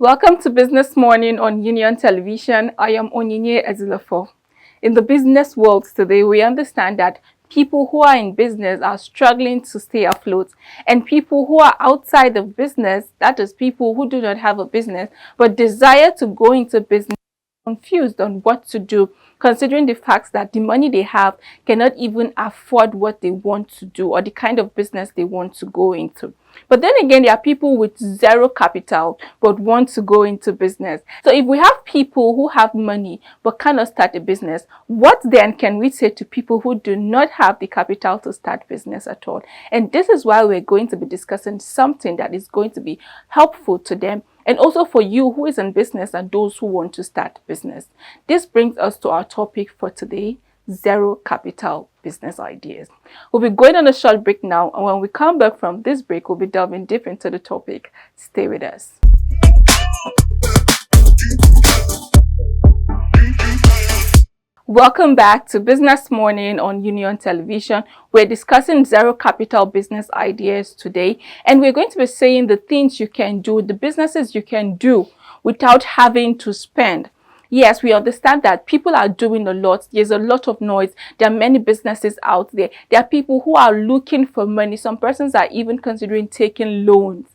Welcome to Business Morning on Union Television. I am Onyinye Ezilafo. In the business world today, we understand that people who are in business are struggling to stay afloat, and people who are outside of business, that is people who do not have a business but desire to go into business, confused on what to do, considering the fact that the money they have cannot even afford what they want to do or the kind of business they want to go into. But then again, there are people with zero capital but want to go into business. So if we have people who have money but cannot start a business, what then can we say to people who do not have the capital to start business at all? And this is why we're going to be discussing something that is going to be helpful to them, and also for you who is in business and those who want to start business. This brings us to our topic for today: zero capital business ideas. We'll be going on a short break now, and when we come back from this break, we'll be delving deep into the topic. Stay with us. Welcome back to Business Morning on Union Television. We're discussing zero capital business ideas today, and we're going to be saying the things you can do, the businesses you can do without having to spend. Yes, we understand that people are doing a lot. There's a lot of noise. There are many businesses out there. There are people who are looking for money. Some persons are even considering taking loans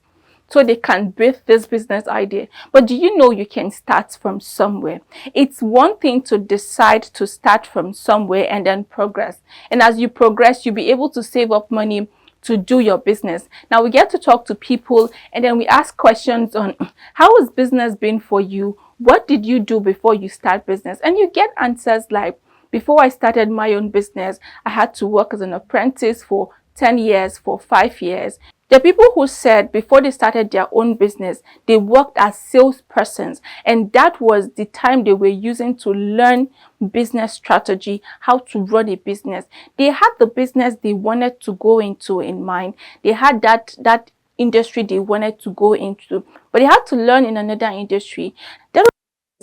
so they can build this business idea. But do you know you can start from somewhere? It's one thing to decide to start from somewhere and then progress. And as you progress, you'll be able to save up money to do your business. Now we get to talk to people, and then we ask questions on how has business been for you? What did you do before you start business? And you get answers like, before I started my own business, I had to work as an apprentice for 10 years, for 5 years. There are people who said before they started their own business, they worked as salespersons, and that was the time they were using to learn business strategy, how to run a business. They had the business they wanted to go into in mind. They had that industry they wanted to go into, but they had to learn in another industry. Then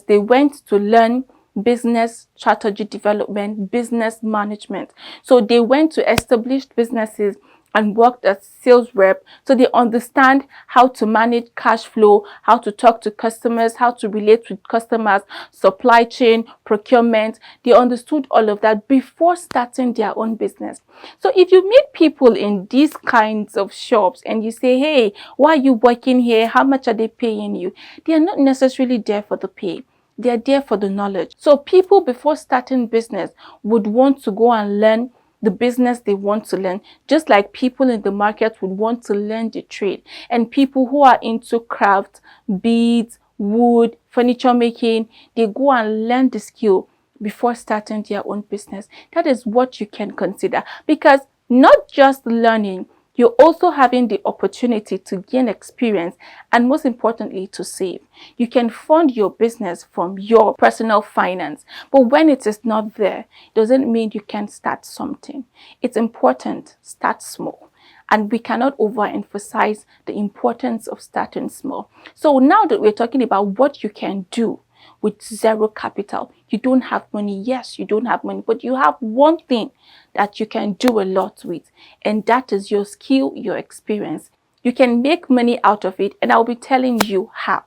they went to learn business strategy development, business management. So they went to established businesses and worked as sales rep, so they understand how to manage cash flow, how to talk to customers, how to relate with customers, supply chain, procurement. They understood all of that before starting their own business. So if you meet people in these kinds of shops and you say, hey, why are you working here? How much are they paying you? They are not necessarily there for the pay. They are there for the knowledge. So people before starting business would want to go and learn the business they want to learn, just like people in the market would want to learn the trade. And people who are into craft, beads, wood, furniture making, they go and learn the skill before starting their own business. That is what you can consider, because not just learning, you're also having the opportunity to gain experience, and most importantly, to save. You can fund your business from your personal finance, but when it is not there, it doesn't mean you can't start something. It's important, start small. And we cannot overemphasize the importance of starting small. So now that we're talking about what you can do with zero capital, you don't have money. Yes, you don't have money, but you have one thing that you can do a lot with, and that is your skill, your experience. You can make money out of it, and I'll be telling you how.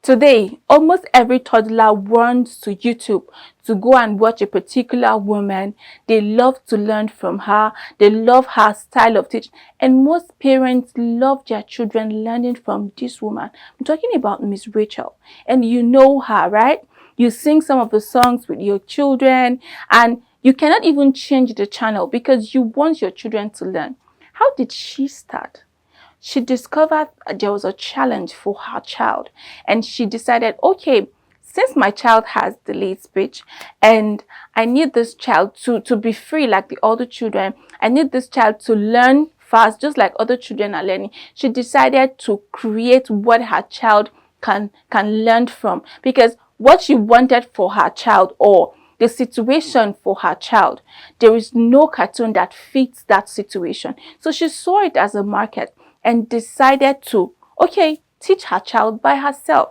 Today, almost every toddler runs to YouTube to go and watch a particular woman. They love to learn from her. They love her style of teaching. And most parents love their children learning from this woman. I'm talking about Miss Rachel. And you know her, right? You sing some of the songs with your children, and you cannot even change the channel because you want your children to learn. How did she start? She discovered there was a challenge for her child, and she decided, okay, since my child has delayed speech and I need this child to be free like the other children, I need this child to learn fast just like other children are learning. She decided to create what her child can learn from, because what she wanted for her child, or the situation for her child, there is no cartoon that fits that situation. So she saw it as a market and decided to, okay, teach her child by herself.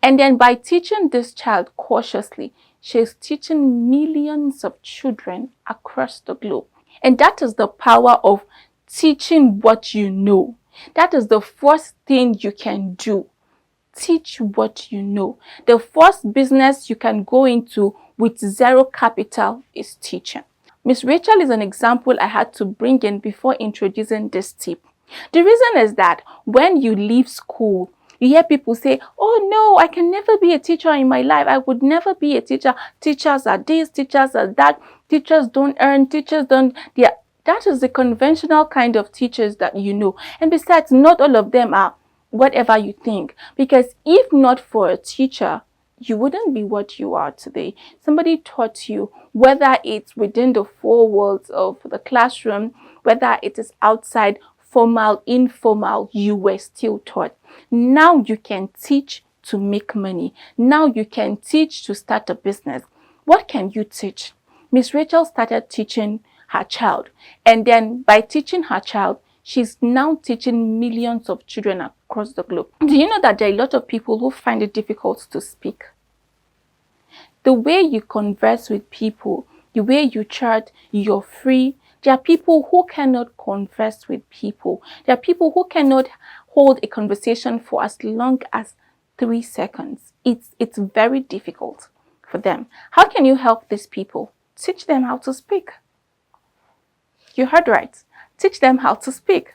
And then by teaching this child cautiously, she's teaching millions of children across the globe. And that is the power of teaching what you know. That is the first thing you can do. Teach what you know. The first business you can go into with zero capital is teaching. Miss Rachel is an example I had to bring in before introducing this tip. The reason is that when you leave school, you hear people say, oh no, I can never be a teacher in my life. I would never be a teacher. Teachers are this, teachers are that. Teachers don't earn, teachers don't. That is the conventional kind of teachers that you know. And besides, not all of them are whatever you think. Because if not for a teacher, you wouldn't be what you are today. Somebody taught you, whether it's within the four walls of the classroom, whether it is outside, formal, informal, you were still taught. Now you can teach to make money. Now you can teach to start a business. What can you teach? Miss Rachel started teaching her child, and then by teaching her child, she's now teaching millions of children across the globe. Do you know that there are a lot of people who find it difficult to speak? The way you converse with people, the way you chat, you're free. There are people who cannot converse with people. There are people who cannot hold a conversation for as long as 3 seconds. It's very difficult for them. How can you help these people? Teach them how to speak. You heard right. Teach them how to speak.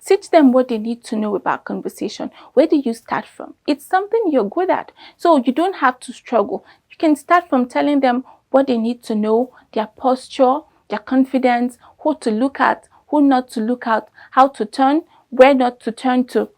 Teach them what they need to know about conversation. Where do you start from? It's something you're good at. So you don't have to struggle. You can start from telling them what they need to know, their posture, their confidence, who to look at, who not to look at, how to turn, where not to turn to.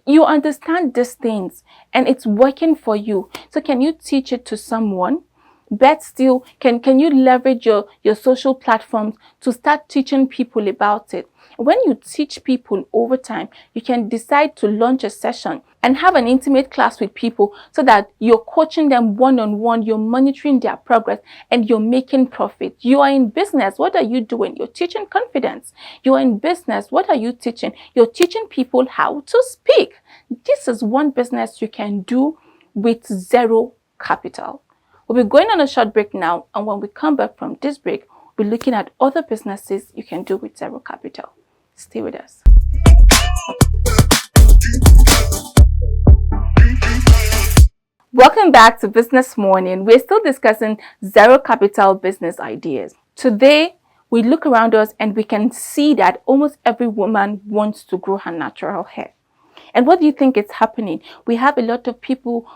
You understand these things and it's working for you. So can you teach it to someone? But still, can you leverage your social platforms to start teaching people about it? When you teach people over time, you can decide to launch a session and have an intimate class with people so that you're coaching them one-on-one, you're monitoring their progress, and you're making profit. You are in business. What are you doing? You're teaching confidence. You are in business. What are you teaching? You're teaching people how to speak. This is one business you can do with zero capital. We'll be going on a short break now, and when we come back from this break, we're looking at other businesses you can do with zero capital. Stay with us. Welcome back to Business Morning. We're still discussing zero capital business ideas. Today, we look around us and we can see that almost every woman wants to grow her natural hair. And what do you think is happening? We have a lot of people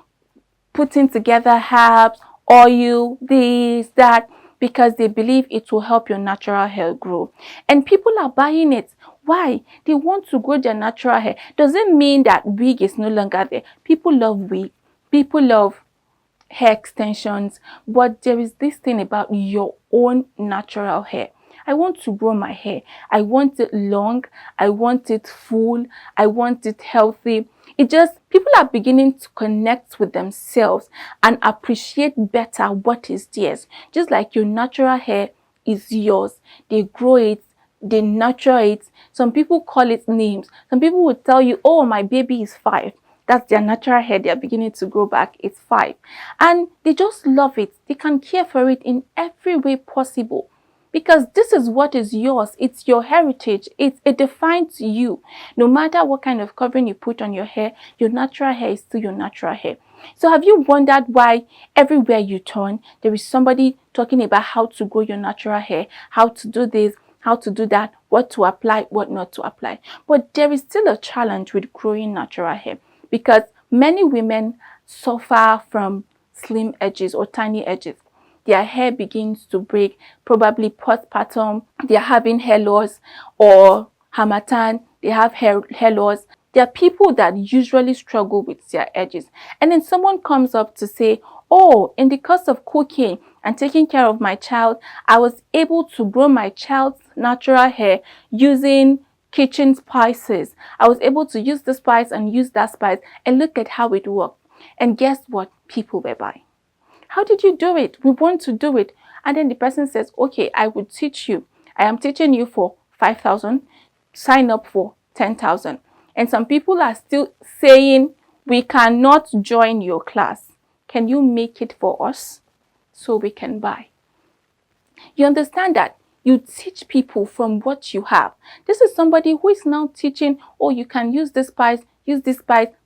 putting together herbs, oil, this, that, because they believe it will help your natural hair grow. And people are buying it. Why? They want to grow their natural hair. Does it mean that wig is no longer there? People love wig. People love hair extensions. But there is this thing about your own natural hair. I want to grow my hair. I want it long. I want it full. I want it healthy. People are beginning to connect with themselves and appreciate better what is theirs. Just like your natural hair is yours. They grow it, they nurture it. Some people call it names. Some people will tell you, oh, my baby is 5. That's their natural hair. They are beginning to grow back. It's 5. And they just love it. They can care for it in every way possible. Because this is what is yours. It's your heritage. It defines you. No matter what kind of covering you put on your hair, your natural hair is still your natural hair. So have you wondered why everywhere you turn, there is somebody talking about how to grow your natural hair, how to do this, how to do that, what to apply, what not to apply. But there is still a challenge with growing natural hair because many women suffer from slim edges or tiny edges. Their hair begins to break, probably postpartum, they're having hair loss, or harmattan, they have hair loss. There are people that usually struggle with their edges. And then someone comes up to say, oh, in the course of cooking and taking care of my child, I was able to grow my child's natural hair using kitchen spices. I was able to use the spice and use that spice, and look at how it worked. And guess what? People were buying. How did you do it? We want to do it. And then the person says, okay, I will teach you. I am teaching you for 5,000. Sign up for 10,000. And some people are still saying, we cannot join your class. Can you make it for us so we can buy? You understand that? You teach people from what you have. This is somebody who is now teaching, oh, you can use this spice,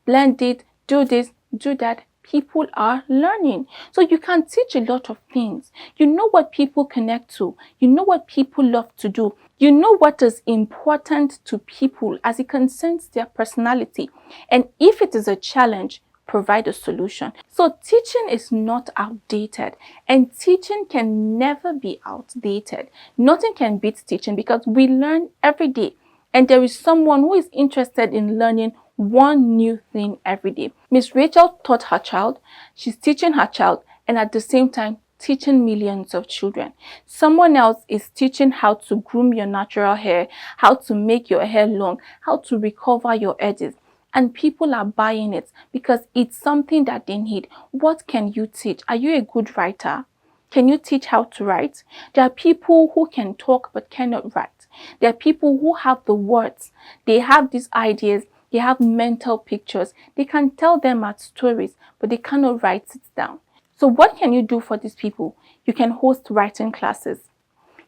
blend it, do this, do that. People are learning. So you can teach a lot of things. You know what people connect to. You know what people love to do. You know what is important to people as it concerns their personality. And if it is a challenge, provide a solution. So teaching is not outdated, and teaching can never be outdated. Nothing can beat teaching because we learn every day. And there is someone who is interested in learning one new thing every day. Miss Rachel taught her child, she's teaching her child, and at the same time teaching millions of children. Someone else is teaching how to groom your natural hair, how to make your hair long, how to recover your edges. And people are buying it because it's something that they need. What can you teach? Are you a good writer? Can you teach how to write? There are people who can talk but cannot write. There are people who have the words. They have these ideas. They have mental pictures. They can tell them as stories, but they cannot write it down. So what can you do for these people? You can host writing classes.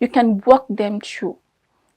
You can walk them through.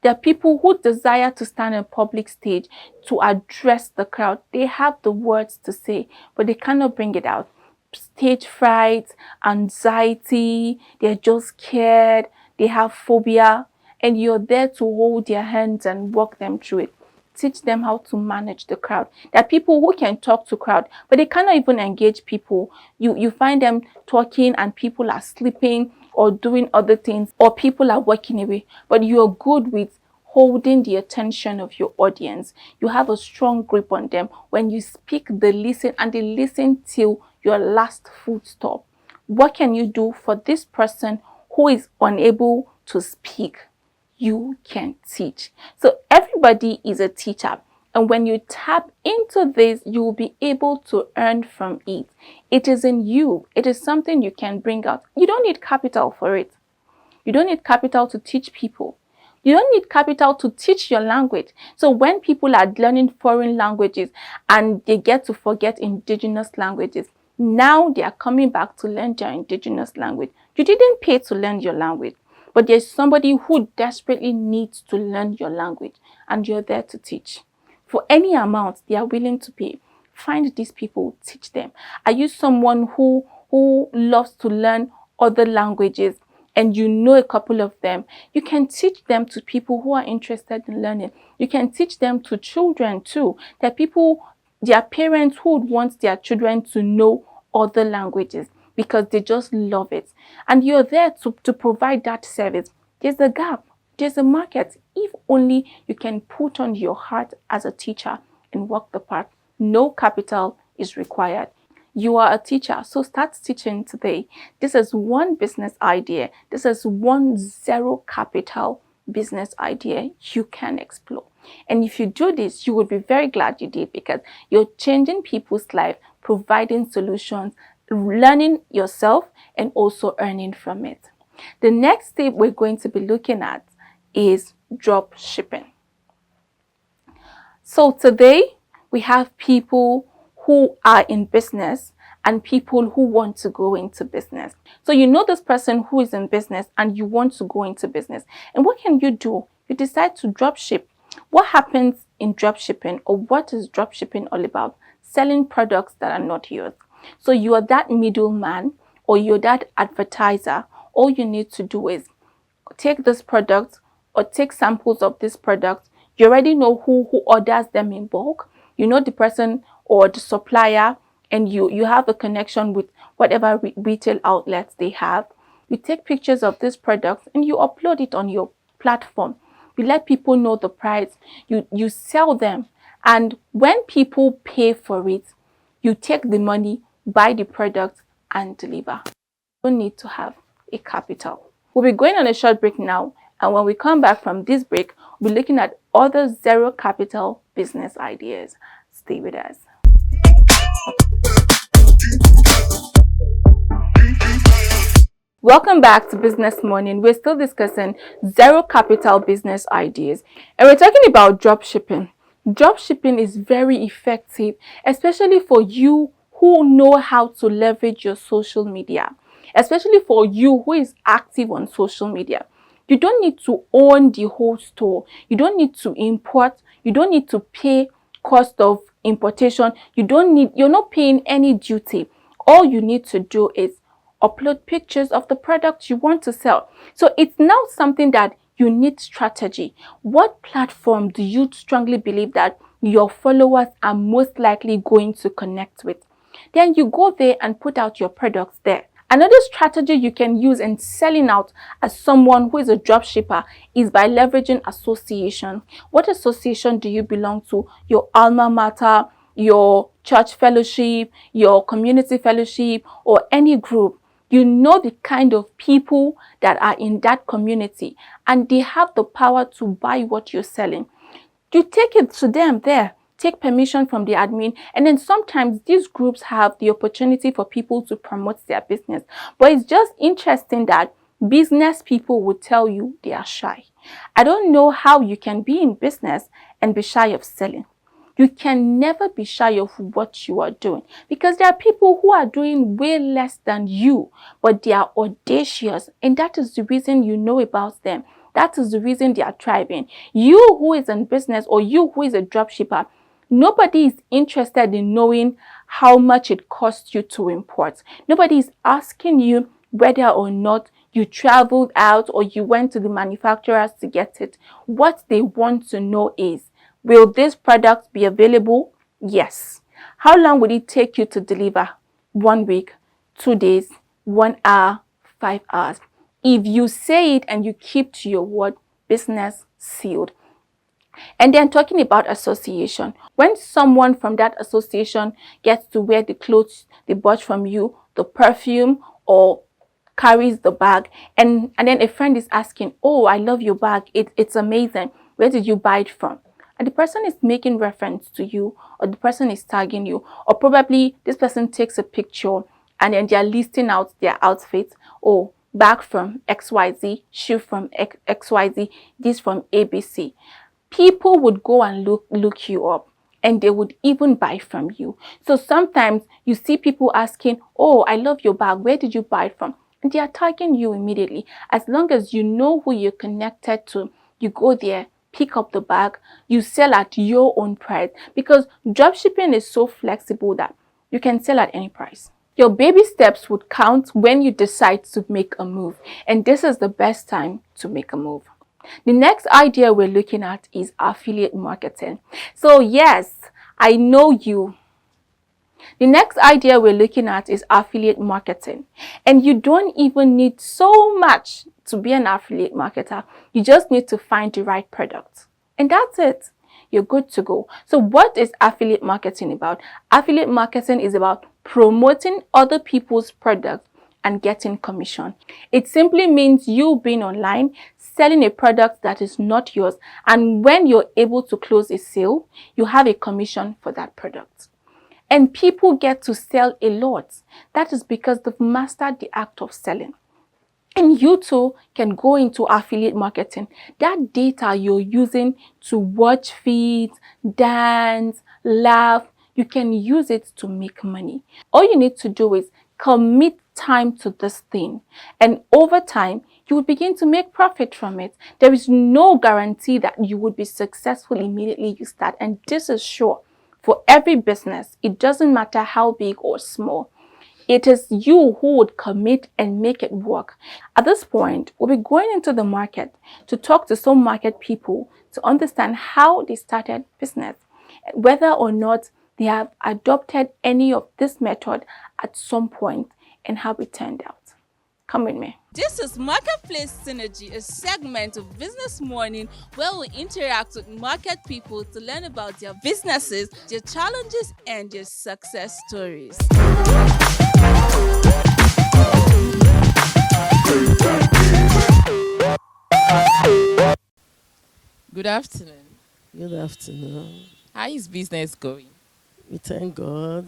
There are people who desire to stand on a public stage to address the crowd. They have the words to say, but they cannot bring it out. Stage fright, anxiety, they're just scared, they have phobia, and you're there to hold their hands and walk them through it. Teach them how to manage the crowd. There are people who can talk to crowd, but they cannot even engage people. You find them talking and people are sleeping or doing other things, or people are walking away. But you're good with holding the attention of your audience. You have a strong grip on them. When you speak, they listen, and they listen till your last full stop. What can you do for this person who is unable to speak? You can teach. So everybody is a teacher. And when you tap into this, you will be able to earn from it. It is in you. It is something you can bring out. You don't need capital for it. You don't need capital to teach people. You don't need capital to teach your language. So when people are learning foreign languages and they get to forget indigenous languages, now they are coming back to learn their indigenous language. You didn't pay to learn your language, but there's somebody who desperately needs to learn your language, and you're there to teach. For any amount they are willing to pay, find these people, teach them. Are you someone who loves to learn other languages and you know a couple of them? You can teach them to people who are interested in learning. You can teach them to children too. There are people, their parents who would want their children to know other languages because they just love it. And you're there to provide that service. There's a gap. There's a market. If only you can put on your heart as a teacher and walk the path. No capital is required. You are a teacher, so start teaching today. This is one business idea. This is one zero capital business idea you can explore. And if you do this, you will be very glad you did, because you're changing people's life, providing solutions, learning yourself, and also earning from it. The next step we're going to be looking at is drop shipping. So today we have people who are in business and people who want to go into business. So you know this person who is in business and you want to go into business. And what can you do? You decide to drop ship. What happens in drop shipping, or what is drop shipping all about? Selling products that are not yours. So you are that middleman, or you're that advertiser. All you need to do is take this product or take samples of this product. You already know who orders them in bulk. You know the person or the supplier, and you have a connection with whatever retail outlets they have. You take pictures of this product and you upload it on your platform. You let people know the price. You sell them. And when people pay for it, you take the money, buy the product, and deliver. You don't need to have a capital. We'll be going on a short break now. And when we come back from this break, we'll be looking at other zero capital business ideas. Stay with us. Welcome back to Business Morning. We're still discussing zero capital business ideas, and we're talking about drop shipping. Drop shipping is very effective, especially for you who know how to leverage your social media, especially for you who is active on social media. You don't need to own the whole store. You don't need to import. You don't need to pay cost of importation. You're not paying any duty. All you need to do is upload pictures of the product you want to sell. So it's now something that you need strategy. What platform do you strongly believe that your followers are most likely going to connect with? Then you go there and put out your products there. Another strategy you can use in selling out as someone who is a dropshipper is by leveraging association. What association do you belong to? Your alma mater, your church fellowship, your community fellowship, or any group. You know the kind of people that are in that community, and they have the power to buy what you're selling. You take it to them there, take permission from the admin, and then sometimes these groups have the opportunity for people to promote their business. But it's just interesting that business people will tell you they are shy. I don't know how you can be in business and be shy of selling. You can never be shy of what you are doing, because there are people who are doing way less than you, but they are audacious, and that is the reason you know about them. That is the reason they are thriving. You who is in business, or you who is a dropshipper, nobody is interested in knowing how much it costs you to import. Nobody is asking you whether or not you traveled out or you went to the manufacturers to get it. What they want to know is, will this product be available? Yes. How long would it take you to deliver? 1 week, 2 days, 1 hour, 5 hours. If you say it and you keep to your word, business sealed. And then talking about association. When someone from that association gets to wear the clothes they bought from you, the perfume, or carries the bag, and then a friend is asking, oh, I love your bag, it's amazing, where did you buy it from? And the person is making reference to you, or the person is tagging you, or probably this person takes a picture and then they're listing out their outfits. Oh, bag from XYZ, shoe from XYZ, this from ABC. People would go and look you up, and they would even buy from you. So sometimes you see people asking, oh, I love your bag, where did you buy it from? And they are tagging you immediately. As long as you know who you're connected to, you go there, pick up the bag, you sell at your own price, because dropshipping is so flexible that you can sell at any price. Your baby steps would count when you decide to make a move, and this is the best time to make a move. The next idea we're looking at is affiliate marketing. So yes, I know you. The next idea we're looking at is affiliate marketing. And you don't even need so much to be an affiliate marketer. You just need to find the right product. And that's it. You're good to go. So what is affiliate marketing about? Affiliate marketing is about promoting other people's products and getting commission. It simply means you being online, selling a product that is not yours, and when you're able to close a sale, you have a commission for that product. And people get to sell a lot. That is because they've mastered the act of selling. And you too can go into affiliate marketing. That data you're using to watch feeds, dance, laugh, you can use it to make money. All you need to do is commit time to this thing. And over time, you will begin to make profit from it. There is no guarantee that you would be successful immediately you start. And this is sure for every business. It doesn't matter how big or small. It is you who would commit and make it work. At this point, we'll be going into the market to talk to some market people to understand how they started business, whether or not they have adopted any of this method at some point, and how it turned out. Come with me. This is Marketplace Synergy, a segment of Business Morning where we interact with market people to learn about their businesses, their challenges, and their success stories. Good afternoon. Good afternoon. How is business going? We thank God.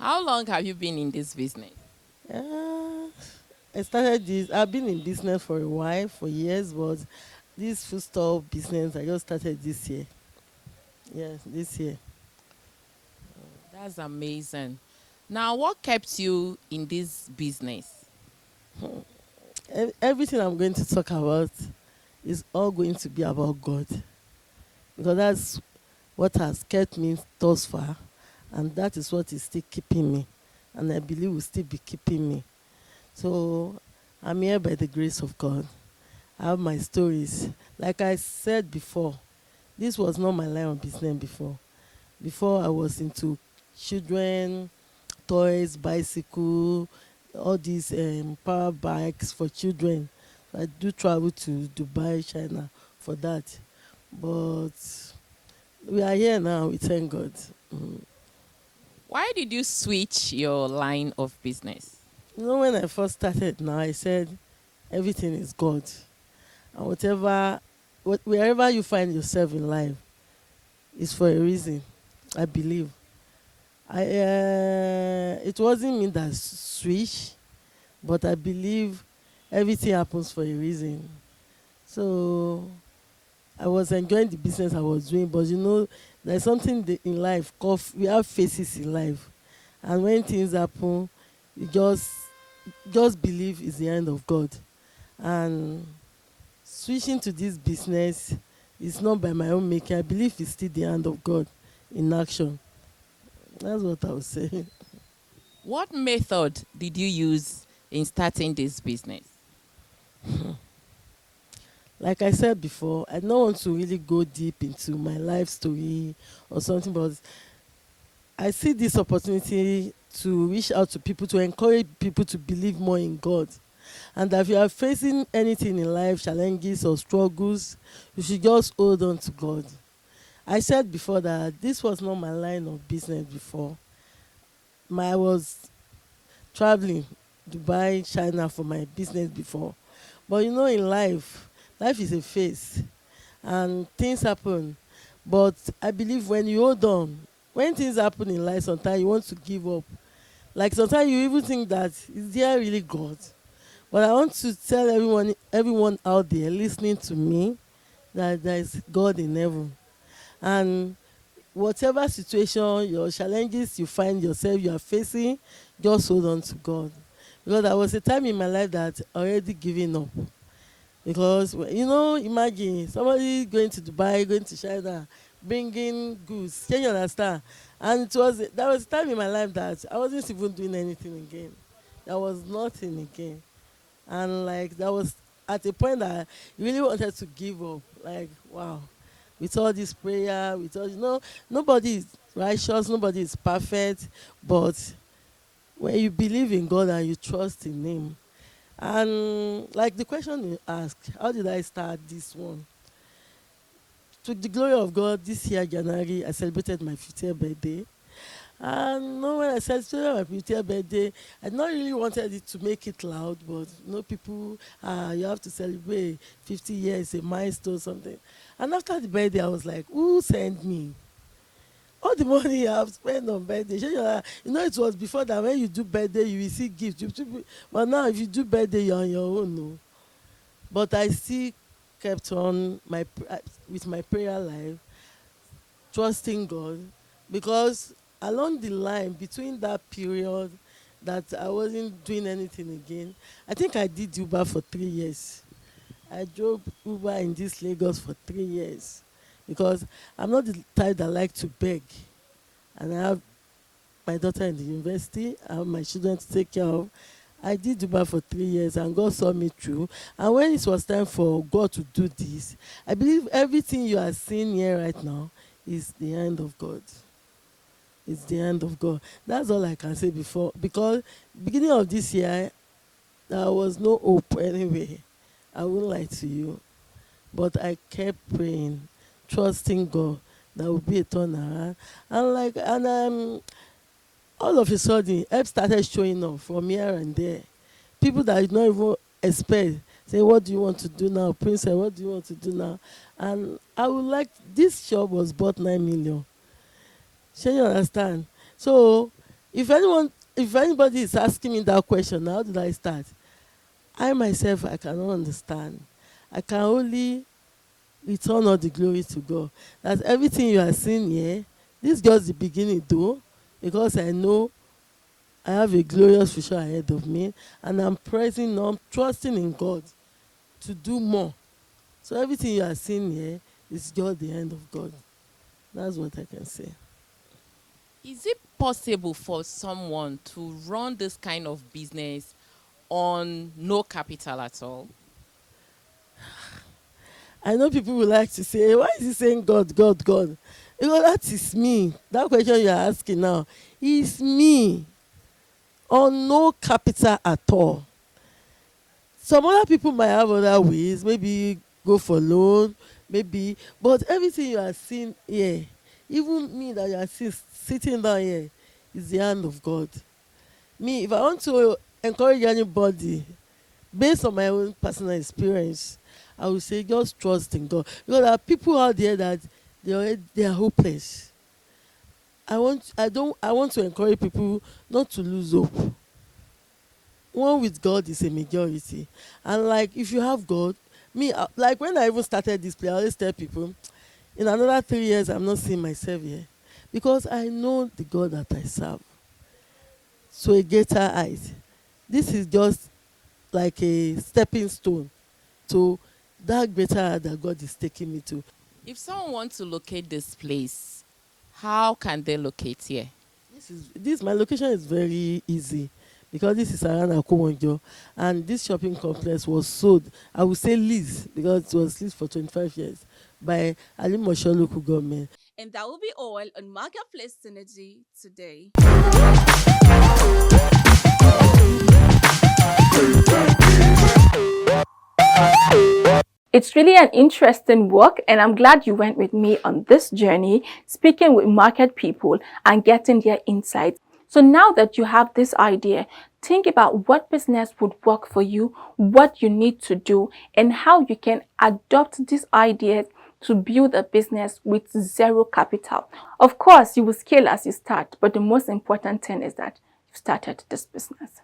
How long have you been in this business? I started this. I've been in business for a while, for years, but this food store business I just started this year. Yes, this year. That's amazing. Now, what kept you in this business? Everything I'm going to talk about is all going to be about God, because what has kept me thus far, and that is what is still keeping me, and I believe will still be keeping me. So I'm here by the grace of God. I have my stories. Like I said before, this was not my line of business before. Before I was into children, toys, bicycle, all these power bikes for children. I do travel to Dubai, China for that. But we are here now, we thank God. Mm. Why did you switch your line of business? You know, when I first started now, I said everything is God. And wherever you find yourself in life is for a reason, I believe. It wasn't me that switched, but I believe everything happens for a reason. So I was enjoying the business I was doing, but you know, there's something in life called, we have phases in life, and when things happen, you just believe it's the end of God. And switching to this business is not by my own making. I believe it's still the hand of God in action. That's what I would say. What method did you use in starting this business? Like I said before, I don't want to really go deep into my life story or something, but I see this opportunity to reach out to people, to encourage people to believe more in God. And that if you are facing anything in life, challenges or struggles, you should just hold on to God. I said before that this was not my line of business before. I was traveling Dubai, China for my business before. But you know, in life is a phase and things happen. But I believe when you hold on, when things happen in life, sometimes you want to give up. Like sometimes you even think that, is there really God? But I want to tell everyone out there listening to me, that there is God in heaven. And whatever situation, your challenges you find yourself you are facing, just hold on to God. Because there was a time in my life that already giving up. Because you know, imagine somebody going to Dubai, going to China, bringing goods. Can you understand? And there was a time in my life that I wasn't even doing anything again. There was nothing again. And like that was at a point that you really wanted to give up. Like, wow, with all this prayer, with all, you know, nobody is righteous, nobody is perfect, but when you believe in God and you trust in Him, and like the question you asked, how did I start this one? To the glory of God, this year January I celebrated my 50th birthday. And no, when I celebrated my 50th birthday, I not really wanted it to make it loud, but you know, people, you have to celebrate 50 years, a milestone, something. And after the birthday, I was like, who sent me? All the money I have spent on birthday. You know, it was before that when you do birthday, you receive gifts. But now, if you do birthday, you're on your own. No. But I still kept on with my prayer life, trusting God, because along the line between that period that I wasn't doing anything again, I think I did Uber for 3 years. I drove Uber in this Lagos for 3 years because I'm not the type that like to beg, and I have my daughter in the university, I have my children to take care of. I did Uber for 3 years and God saw me through. And when it was time for God to do this, I believe everything you are seeing here right now is the hand of God. It's the hand of God. That's all I can say before. Because beginning of this year, there was no hope anyway. I won't lie to you. But I kept praying, trusting God there will be a turnaround. And all of a sudden, help started showing up from here and there. People that you don't even expect say, what do you want to do now? Princess, what do you want to do now? And I would like, this shop was bought 9 million. Shall you understand? So if anybody is asking me that question, how did I start? I myself, I cannot understand. I can only return all the glory to God. That everything you are seeing here, this is just the beginning though, because I know I have a glorious future ahead of me, and I'm pressing on, trusting in God to do more. So everything you are seeing here is just the hand of God. That's what I can say. Is it possible for someone to run this kind of business on no capital at all? I know people will like to say, why is he saying God, God, God? Because that is me. That question you are asking now is me, on no capital at all. Some other people might have other ways, maybe go for loan, maybe, but everything you are seeing here, even me that you are seeing sitting down here, is the hand of God. Me, if I want to encourage anybody based on my own personal experience, I would say just trust in God. Because there are people out there that they are hopeless. I want to encourage people not to lose hope. One with God is a majority. And like if you have God, me like when I even started this play, I always tell people, in another 3 years I'm not seeing myself here. Because I know the God that I serve. So a greater height. This is just like a stepping stone to that greater height that God is taking me to. If someone wants to locate this place, how can they locate here? This my location is very easy because this is around Akomonjo, and this shopping complex was sold, I would say leased, because it was leased for 25 years by Alimosho local government. And that will be all on Marketplace Synergy today. It's really an interesting work, and I'm glad you went with me on this journey, speaking with market people and getting their insights. So now that you have this idea, think about what business would work for you, what you need to do, and how you can adopt this idea to build a business with zero capital. Of course, you will scale as you start, but the most important thing is that you started this business.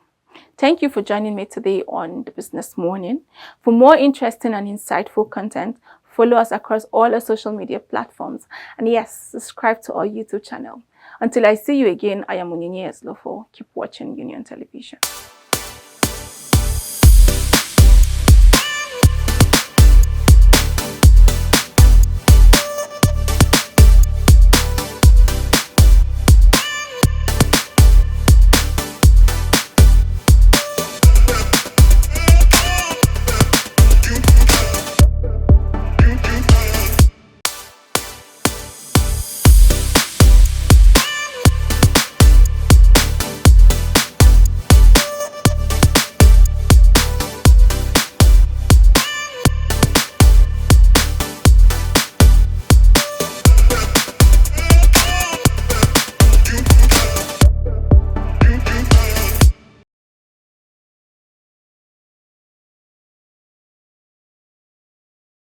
Thank you for joining me today on the Business Morning. For more interesting and insightful content, follow us across all our social media platforms. And yes, subscribe to our YouTube channel. Until I see you again, I am Onyinye Eslofo. Keep watching Union Television.